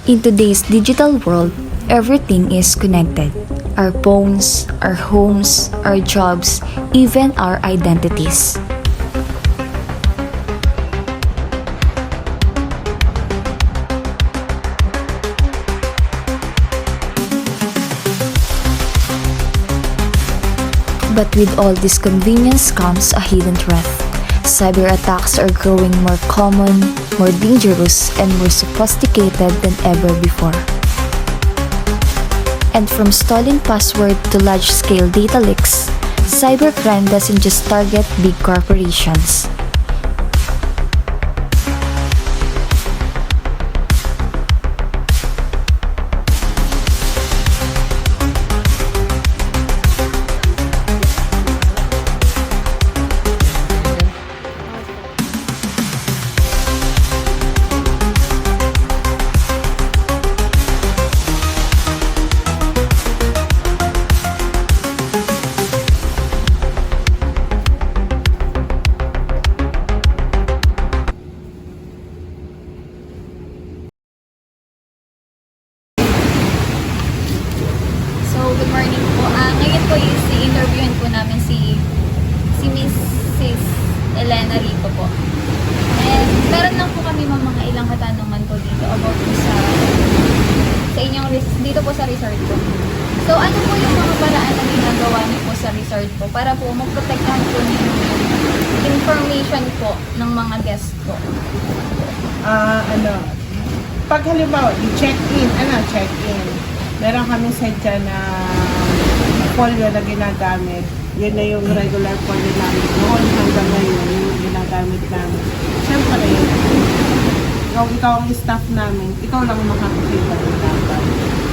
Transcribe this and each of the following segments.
In today's digital world, everything is connected. Our phones, our homes, our jobs, even our identities. But with all this convenience comes a hidden threat. Cyber attacks are growing more common, more dangerous, and more sophisticated than ever before. And from stolen password to large-scale data leaks, cybercrime doesn't just target big corporations. Good morning po. Ngayon po i-interviewin po namin si Mrs. Elena Rito po. And meron lang po kami mga ilang katanungan po dito about po sa inyong dito po sa resort po. So ano po yung mga paraan na ginagawa niyo po sa resort po para po maprotektahan po niyo yung information po ng mga guests po? Pag halimbawa, check-in, meron kami sadya na folio na ginagamit. Yun na yung regular folio namin. Noon hanggang ngayon, yung ginagamit namin. Siyempre, kung ikaw ang staff namin, ikaw lang makakakita ng dapat.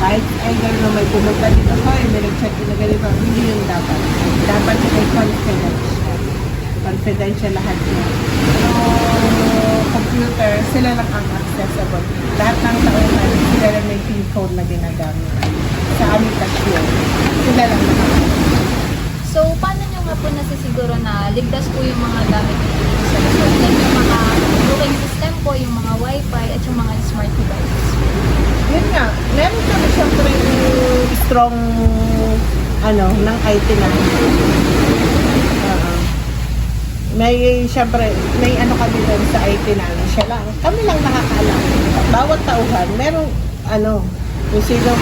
Kahit either na may pumunta dito, may nag-check-in na ganito, hindi yung dapat. Dapat may confidential. Confidential lahat yun. So, computer, sila lang ang accessible. Lahat ng tauhan, sila lang may PIN code na ginagamit. Sa aming cashier, sila lang nakakita. So, paano nyo nga po nasisiguro na ligtas po yung mga gamit nyo dito sa resort? Like yung mga booking system po, yung mga wifi, at yung mga smart devices? Yun nga, meron kami siyempre strong ng IT na. Siyempre, may kami doon sa IT namin. Siya lang. Kami lang nakakaalam. Bawat tauhan, merong kung sino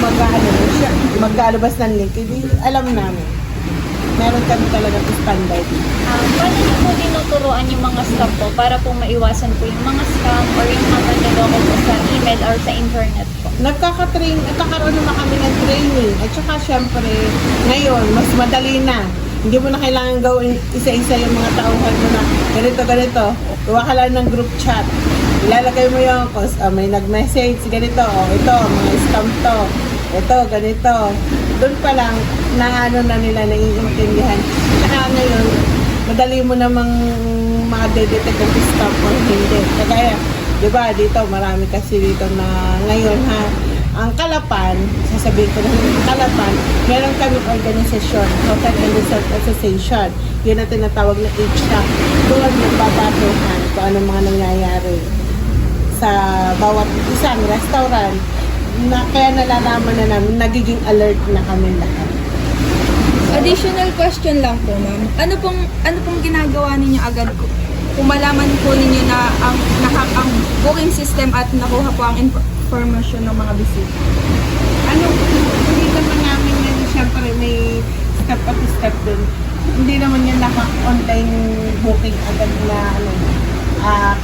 mag-alabas ng link, hindi alam namin. Meron kami talaga standard. Paano niyo po tinuturuan yung mga staff po para po maiwasan po yung mga scam or yung mga naloko po sa email or sa internet po? Nagkakaroon naman kami ng training. At saka syempre, ngayon, mas madali na. Hindi mo na kailangan gawin isa-isa yung mga tauhan mo na ganito. Gawa ka lang ng group chat. Ilalagay mo yung may nag-message, ganito, ito, mga scam to. Ito, ganito. Doon pa lang, na nila, naiintindihan. Saka ngayon, madali mo namang ma-detect kung scam o hindi. Kaya, di ba, dito, marami kasi dito na ngayon ang Kalapan, sasabihin ko na Kalapan, meron kami organisasyon, Hotel and Resort Association. Yun ang tinatawag na HSAC. Doon nagbabatuhan kung anong mga nangyayari sa bawat isang restaurant. Kaya nalalaman na namin, nagiging alert na kami lahat. Additional question lang po, ma'am. Ano pong ginagawa ninyo agad kung malaman po ninyo na ang booking system at nakuha po ang information ng mga bisita? Hindi naman namin yan, siyempre may step dun. Hindi naman yan online booking agad na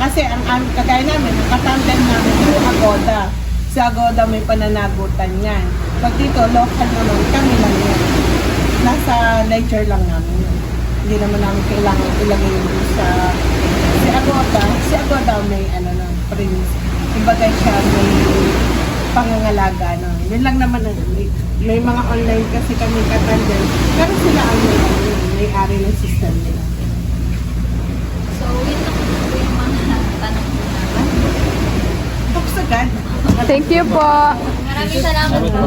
kasi ang kagaya namin, ang katandem namin yung Agoda. Sa Agoda may pananagutan yan. Pag dito, local naman, kami lang yan. Nasa ledger lang namin yun. Hindi naman namin kailangan ilagay yun sa si Agoda may premise. Kumbaga siya may pangangalaga. Yun lang naman. May mga online kasi kami katandem. Pero sila ang may-ari ng system nila. So, yun lang po yung mga tanong po namin. Tapos agad. Thank you po. Maraming salamat po.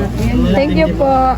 Thank you po.